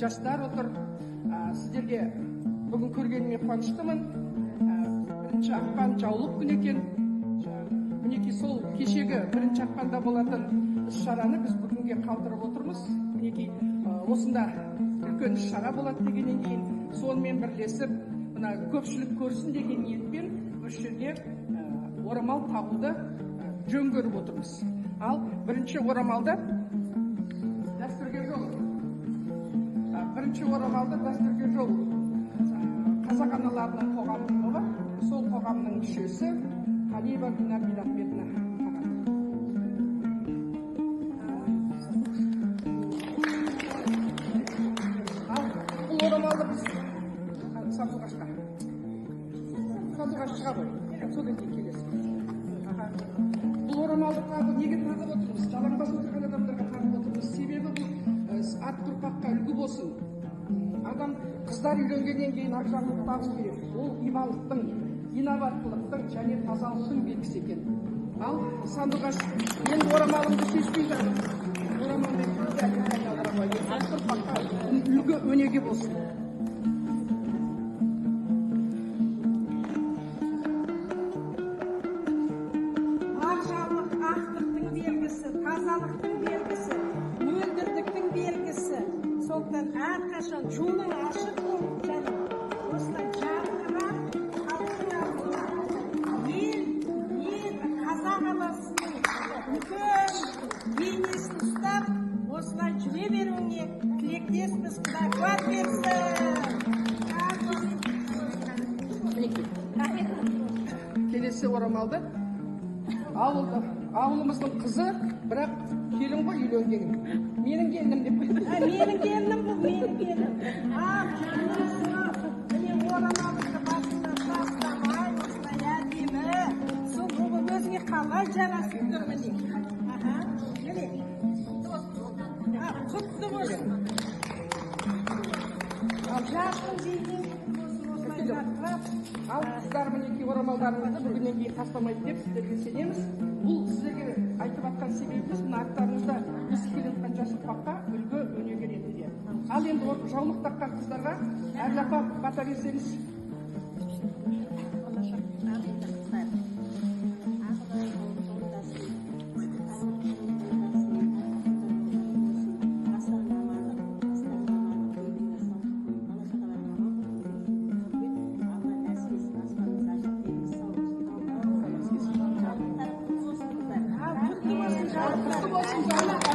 Жастар отыр. Сіздерге бүгін көргеніме қуаныштымын. Бірінші ақпан жаулық күн екен. Мінекей сол кешегі бірінші ақпанда болатын іс-шараны біз бүгінге қалдырып отырмыз. Мінекей осында үлкен іс-шара болады дегеннен кейін сонымен бірлесіп, мына көпшілік көрсін деген ниетпен осы жерде орамал тағуды жөн көріп отырмыз. Ал бірінші орамалды дәстүрге жол. Бірінші орамалды дәстүрге жол қазақ аналарының қоғамының тобы, сол қоғамның мүшесі Қалиева Гүлнар Бидахметовна. Ал бұл орамалды біз сандуғашқа ғой. Содан кейін келесіз. Бұл орамалды неге тағып отырмыз? Жалаңбас отырған адамдарға тағып отырмыз. Себебі бұл ат ұрпаққа үлгі болсын. Адам қыздар үйленгеннен кейін ақ жағын табыс керек. Ол ибалықтың, инабаттылықтың және тазалықтың белгісі екен. Ал сандуғаш енді орамалымды шешпей жатыр. Орамалмен ат ұрпаққа үлгі өнеге болсын. Ақтықтың белгісі, тазалықтың белгісі, мөлдірдіктің белгісі. Сондықтан әрқашан жолың ашық болып және осылай жарқырап халықтың алдында ел қазақ анасының үлкен бейнесін ұстап осылай жүре беруіңе тілектеспіз. Құдай қуат берсін. Келесі орамалды ауылымыздың қызы, бірақ келін ғой үйленгенім. Менің келінім деп қойды. Менің келінім бұл, менің келінім. Міне орамалымды басына тастамай, осылай әдемі. Сол бұл өзіңе қалай жарасып тұр міне. Міне. Құтты болсын. Ал жарқын жейден осылай жарқырап. Ал қыздар мінекей орамалдарыңызды бүгіннен кейін тастамайды деп сіздерге сенеміз. Бұл сіздерге айтып жатқан себебіміз мына аттарыңызда өсіп келе жатқан жас ұрпаққа үлгі өнеге ретінде. Ал енді жаулық таққан қыздарға Әділ апа бата берсеңіз. Құтты болсын жаулық.